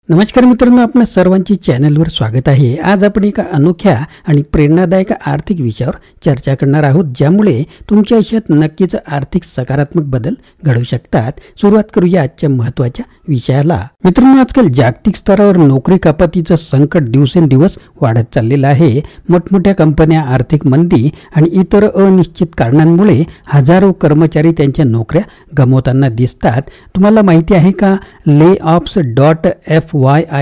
नमस्कार मित्रांनो, आपल्या सर्वांची चॅनलवर स्वागत आहे। आज आपण एका अनोख्या आणि प्रेरणादायक आर्थिक विषयावर चर्चा करणार आहोत, ज्यामुळे तुमच्या आयुष्यात नक्कीच आर्थिक सकारात्मक बदल घडू शकतात। सुरुवात करूया आजच्या महत्त्वाच्या विषयाला। मित्रांनो, आजकाल जागतिक स्तरावर नोकरी कपातीचं संकट दिवसेंदिवस वाढत चाललेलं आहे। मोठमोठ्या कंपन्या, आर्थिक मंदी आणि इतर अनिश्चित कारणांमुळे हजारो कर्मचारी त्यांच्या नोकऱ्या गमावताना दिसतात। तुम्हाला माहिती आहे का, layoffs.fyi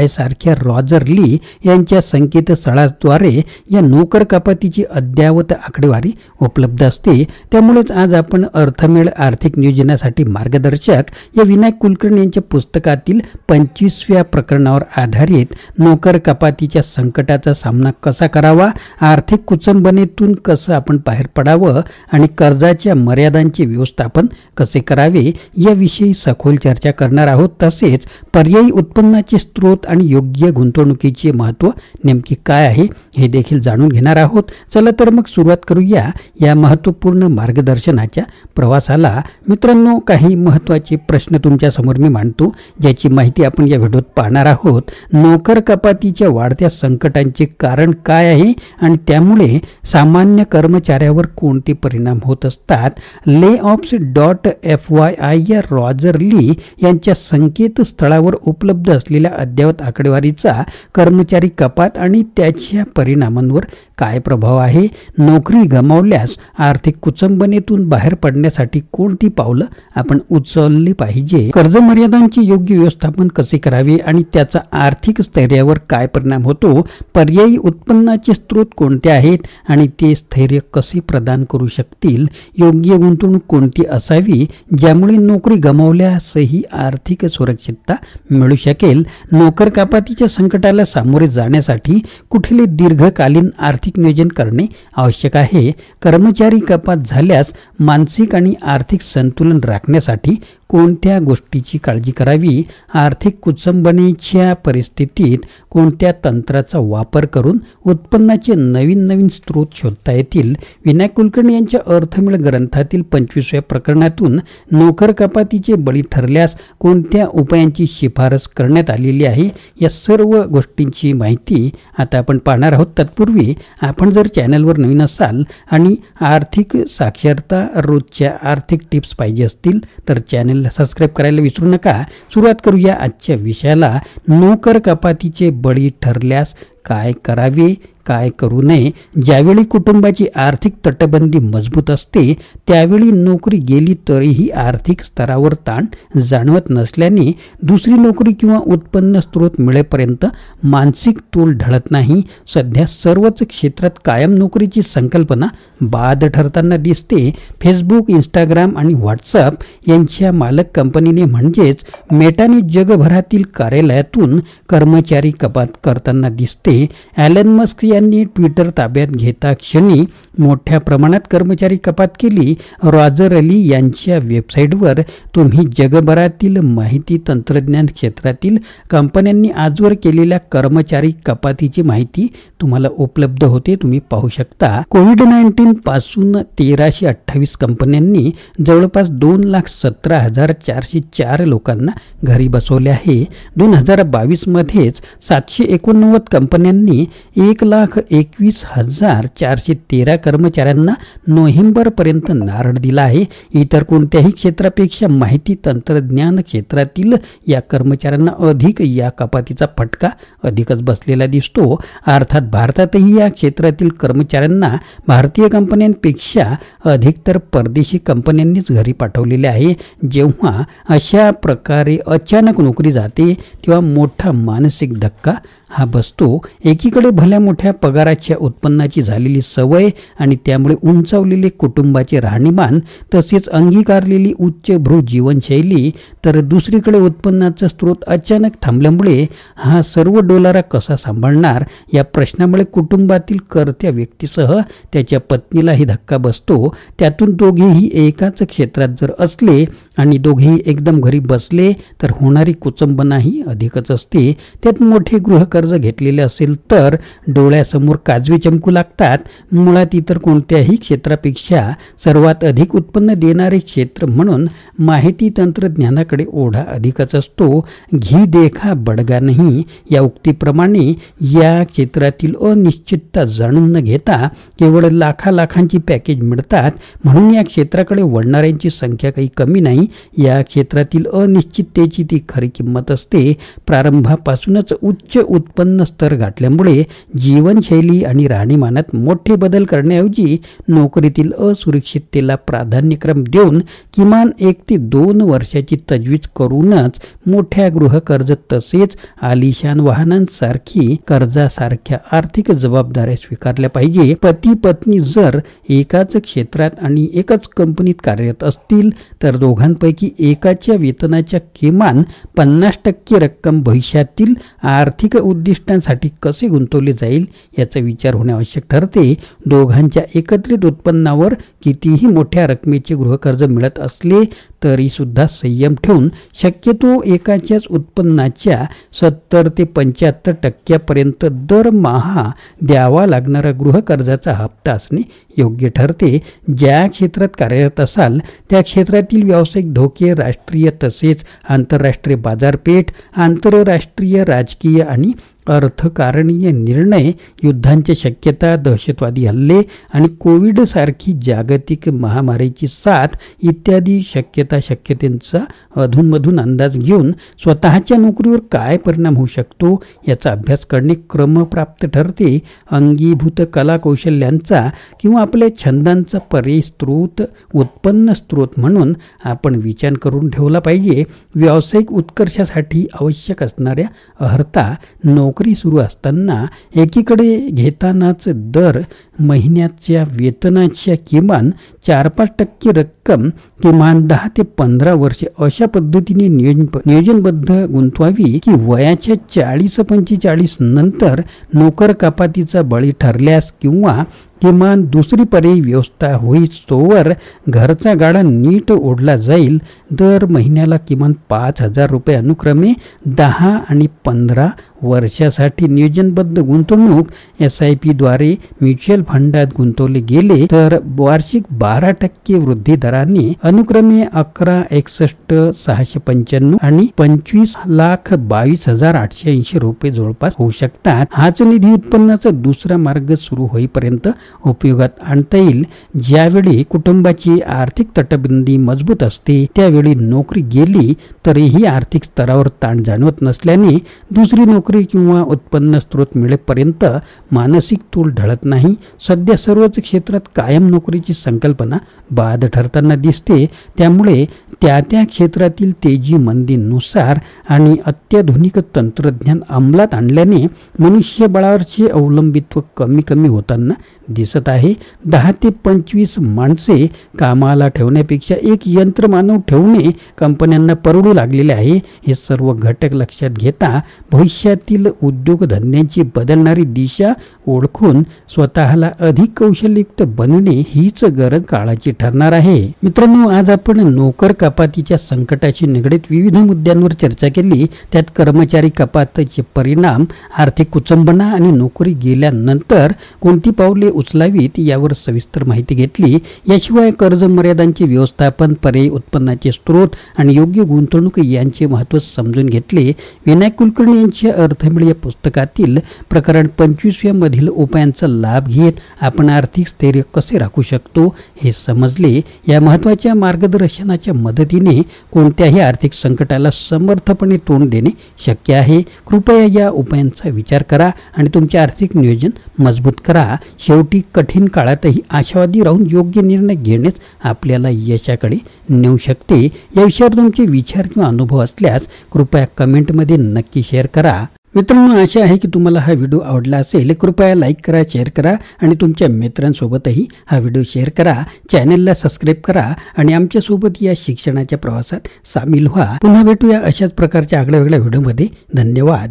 सारख्या रॉजर ली यांच्या संकेतस्थळाद्वारे या नोकर कपातीची अद्ययावत आकडेवारी उपलब्ध असते। त्यामुळेच आज आपण अर्थमेळ आर्थिक नियोजनासाठी मार्गदर्शक या विनायक कुलकर्णी यांच्या पुस्तकातील 25व्या प्रकरणावर आधारित नोकर कपातीच्या संकटाचा सामना कसा करावा, आर्थिक कुचंबनेतून कसं आपण बाहेर पडावं आणि कर्जाच्या मर्यादांचे व्यवस्थापन कसे करावे याविषयी सखोल चर्चा करणार आहोत। तसेच पर्यायी उत्पन्नाचे स्रोत आणि योग्य गुंतवणुकीचे महत्त्व नेमके काय आहे हे देखील जाणून घेणार आहोत। चला तर मग सुरुवात करूया या महत्त्वपूर्ण मार्गदर्शनाच्या प्रवासाला। मित्रांनो, काही महत्त्वाचे प्रश्न तुमच्या समोर मी मांडतो, ज्याची माहिती आपण या व्हिडिओत पाहणार आहोत। नोकर कपातीच्या वाढत्या संकटांचे कारण काय आहे आणि त्यामुळे सामान्य कर्मचाऱ्यावर कोणते परिणाम होत असतात। layoffs.fyi या रॉजर ली यांच्या संकेतस्थळावर उपलब्ध असलेल्या अद्ययावत आकडेवारीचा कर्मचारी कपात आणि त्याच्या परिणामांवर काय प्रभाव आहे। नोकरी गमावल्यास आर्थिक कुचंबनेतून बाहेर पडण्यासाठी कोणती पावलं आपण उचलली पाहिजे। कर्ज मर्यादांचे योग्य व्यवस्थापन कसे करावे आणि त्याचा आर्थिक स्थैर्यावर काय परिणाम होतो। पर्यायी उत्पन्नाचे स्रोत कोणते आहेत आणि ते स्थैर्य कसे प्रदान करू शकतील। योग्य गुंतवणूक कोणती असावी, ज्यामुळे नोकरी गमावल्यासही आर्थिक सुरक्षितता मिळू शकेल। नोकर कपातीच्या संकटाला सामोरे जाण्यासाठी कुठले दीर्घकालीन आर्थिक नियोजन करणे आवश्यक आहे। कर्मचारी कपात झाल्यास मानसिक आणि आर्थिक संतुलन राखण्यासाठी कोणत्या गोष्टीची काळजी करावी। आर्थिक कुचंबनेच्या परिस्थितीत कोणत्या तंत्राचा वापर करून उत्पन्नाचे नवीन स्रोत शोधता येतील। विनायक कुलकर्णी यांच्या अर्थमेळ ग्रंथातील 25व्या प्रकरणातून नोकर कपातीचे बळी ठरल्यास कोणत्या उपायांची शिफारस करण्यात आलेली आहे, या सर्व गोष्टींची माहिती आता आपण पाहणार आहोत। तत्पूर्वी आपण जर चॅनलवर नवीन असाल आणि आर्थिक साक्षरता, रोजच्या आर्थिक टिप्स पाहिजे असतील तर चॅनल सबस्क्राइब करायला विसरू नका। सुरुवात करूया आजच्या विषयाला। नोकर कपातीचे बळी ठरल्यास काय करावे, काय करू नये। ज्यावेळी कुटुंबाची आर्थिक तटबंदी मजबूत असते, त्यावेळी नोकरी गेली तरीही आर्थिक स्तरावर ताण जाणवत नसल्याने दुसरी नोकरी किंवा उत्पन्न स्रोत मिळेपर्यंत मानसिक तोल ढळत नाही। सध्या सर्वच क्षेत्रात कायम नोकरीची संकल्पना बाद ठरताना दिसते। फेसबुक, इंस्टाग्राम आणि व्हॉट्सअप यांच्या मालक कंपनीने म्हणजेच मेटाने जगभरातील कार्यालयातून कर्मचारी कपात करताना दिसते। ॲलन मस्क यांनी ट्विटर ताब्यात घेता क्षणी मोठ्या प्रमाणात कर्मचारी कपात केली। रॉजर ली यांच्या वेबसाईटवर तुम्ही जगभरातील माहिती तंत्रज्ञान क्षेत्रातील कंपन्यांनी आजवर केलेल्या कर्मचारी कपातीची माहिती तुम्हाला उपलब्ध होते, तुम्ही पाहू शकता। कोविड-19 पासून 1328 कंपन्यांनी जवळपास 2,17,404 लोकांना घरी बसवले आहे। 2022 मध्येच 789 कंपन्यांनी 1,21,413 कर्मचाऱ्यांना नोव्हेंबरपर्यंत नारळ दिला आहे। इतर कोणत्याही क्षेत्रापेक्षा माहिती तंत्रज्ञान क्षेत्रातील या कर्मचाऱ्यांना अधिक या कपातीचा फटका अधिकच बसलेला दिसतो। अर्थात भारतातही या क्षेत्रातील कर्मचाऱ्यांना भारतीय कंपन्यांपेक्षा अधिक तर परदेशी कंपन्यांनीच घरी पाठवलेले आहे। जेव्हा अशा प्रकारे अचानक नोकरी जाते, तेव्हा मोठा मानसिक धक्का हा बसतो। एकीकडे भल्या मोठ्या पगाराच्या उत्पन्नाची झालेली सवय आणि त्यामुळे उंचावलेले कुटुंबाचे राहणीमान, तसेच अंगीकारलेली उच्चभ्रू जीवनशैली, तर दुसरीकडे उत्पन्नाचा स्रोत अचानक थांबल्यामुळे हा सर्व डोलारा कसा सांभाळणार या प्रश्नामुळे कुटुंबातील कर्त्या व्यक्तीसह त्याच्या पत्नीलाही धक्का बसतो। त्यातून दोघेही एकाच क्षेत्रात जर असले आणि दोघेही एकदम घरी बसले तर होणारी कुचंबनाही अधिकच असते। त्यात मोठे गृहकर्ज घेतलेले असेल तर डोळ्यासमोर काजवे चमकू लागतात. मुळात इतर कोणत्याही क्षेत्रापेक्षा सर्वात अधिक उत्पन्न देणारे क्षेत्र म्हणून माहिती तंत्रज्ञानाकडे ओढा अधिकच असतो. घी देखा बडगा नाही या उक्तीप्रमाणे या क्षेत्रातील अनिश्चितता जाणून न घेता केवळ लाखांची पॅकेज मिळतात म्हणून या क्षेत्राकडे वळणाऱ्यांची संख्या काही कमी नाही. या क्षेत्रातील अनिश्चिततेची ती खरी किंमत असते. प्रारंभापासूनच उच्च उत्पन्न स्तर गाठल्यामुळे जीवनशैली आणि राहणीमानात मोठे बदल करण्याऐवजी नोकरीतील असुरक्षिततेला प्राधान्यक्रम देऊन किमान 1 ते 2 वर्षाची तजवीज करूनच मोठ्या गृहकर्ज तसेच आलिशान वाहनांसारखी कर्जासारख्या आर्थिक जबाबदाऱ्या स्वीकारल्या पाहिजे. पती पत्नी जर एकाच क्षेत्रात आणि एकाच कंपनीत कार्यरत असतील तर दोघांपैकी एकाच्या वेतनाच्या किमान 50% रक्कम भविष्यातील आर्थिक उद्दिष्टांसाठी कसे गुंतवले जाईल याचा विचार होणे आवश्यक ठरते. दोघांच्या एकत्रित उत्पन्नावर कितीही मोठ्या रकमेचे गृहकर्ज मिळत असले तरी सुद्धा संयम ठेवून शक्यतो एकाच्याच उत्पन्नाच्या 70 ते 75% दरमहा द्यावा लागणारा गृहकर्जाचा हप्ता असणे योग्य ठरते. ज्या क्षेत्रात कार्यरत असाल त्या क्षेत्रातील व्यावसायिक धोके, राष्ट्रीय तसेच आंतरराष्ट्रीय बाजारपेठ, आंतरराष्ट्रीय राजकीय आणि अर्थकारणीय निर्णय, युद्धांच्या शक्यता, दहशतवादी हल्ले आणि कोविड सारखी जागतिक महामारीची साथ इत्यादी शक्यतेंचा अधूनमधून अंदाज घेऊन स्वतःच्या नोकरीवर काय परिणाम होऊ शकतो याचा अभ्यास करणे क्रमप्राप्त ठरते. अंगीभूत कला कौशल्यांचा किंवा आपल्या छंदांचा पर्यायी स्रोत, उत्पन्न स्रोत म्हणून आपण विचार करून ठेवला पाहिजे. व्यावसायिक उत्कर्षासाठी आवश्यक असणाऱ्या अर्हता नोकरी सुरू असताना एकीकडे घेतानाच दर महिन्याच्या वेतनाच्या किमान 4-5% रक्कम किमान 10 ते 15 वर्षे अशा पद्धतीने नियोजनबद्ध गुंतवावी की वयाच्या 40-45 नंतर नोकर कपातीचा बळी ठरल्यास किंवा किमान दुसरी पर्यायी व्यवस्था होईस्तोवर घरचा गाडा नीट ओढला जाईल. दर महिन्याला किमान 5,000 रुपये अनुक्रमे 10 आणि 15 वर्षासाठी नियोजनबद्ध गुंतवणूक SIP द्वारे म्युच्युअल फंडात गुंतवले गेले तर वार्षिक 12% वृद्धी दराने अनुक्रमे 11,61,695 आणि 25,22,880 रुपये जवळपास होऊ शकतात. हाच निधी उत्पन्नाचा दुसरा मार्ग सुरू होईपर्यंत उपयोगात आणता येईल. ज्यावेळी कुटुंबाची आर्थिक तटबंदी मजबूत असते त्यावेळी नोकरी गेली तरीही आर्थिक स्तरावर ताण जाणवत नसल्याने दुसरी नोकरी किंवा उत्पन्न स्रोत मिळेपर्यंत मानसिक तोल ढळत नाही. सध्या सर्वच क्षेत्रात कायम नोकरीची संकल्पना बाद ठरताना दिसते. त्यामुळे त्या क्षेत्रातील तेजी मंदीनुसार आणि अत्याधुनिक तंत्रज्ञान अंमलात आणल्याने मनुष्यबळावरचे अवलंबित्व कमी होताना दिसत आहे. 10 ते 25 माणसे कामाला ठेवण्यापेक्षा एक यंत्रमानव ठेवणे कंपन्यांना परवडू लागलेले आहे. हे सर्व घटक लक्षात घेता भविष्यातील उद्योगधंद्यांची बदलणारी दिशा ओळखून स्वतःला अधिक कौशल्ययुक्त बनवणे हीच गरज काळाची ठरणार आहे. मित्रांनो, आज आपण नोकर कपातीच्या संकटाशी निगडीत विविध मुद्द्यांवर चर्चा केली. त्यात कर्मचारी कपातीचे परिणाम, आर्थिक कुचंबणा आणि नोकरी गेल्यानंतर कोणती पावले उचलावीत यावर सविस्तर माहिती घेतली. याशिवाय कर्ज मर्यादांचे व्यवस्थापन, पर्यायी उत्पन्नाचे स्रोत आणि योग्य गुंतवणूक यांचे महत्त्व समजून घेतले. विनायक कुलकर्णी यांच्या अर्थमेळ या पुस्तकातील प्रकरण 25 मधील उपायांचा लाभ घेत आपण आर्थिक स्थैर्य कसे राखू शकतो हे समजले. या महत्त्वाच्या मार्गदर्शनाच्या मदतीने कोणत्याही आर्थिक संकटाला समर्थपणे तोंड देणे शक्य आहे. कृपया या उपायांचा विचार करा आणि तुमचे आर्थिक नियोजन मजबूत करा. शेवटी कठीण काळातही आशावादी राहून योग्य निर्णय घेणेच आपल्याला यशाकडे नेऊ शकते. या विषयावर तुमचे विचार किंवा अनुभव असल्यास कृपया कमेंटमध्ये नक्की शेअर करा. मित्रांनो, आशा आहे की तुम्हाला हा व्हिडिओ आवडला असेल. कृपया लाईक करा, शेअर करा आणि तुमच्या मित्रांसोबतही हा व्हिडिओ शेअर करा. चॅनलला सबस्क्राईब करा आणि आमच्यासोबत या शिक्षणाच्या प्रवासात सामील व्हा. पुन्हा भेटूया अशाच प्रकारच्या आगळ्या वेगळ्या व्हिडिओमध्ये. धन्यवाद.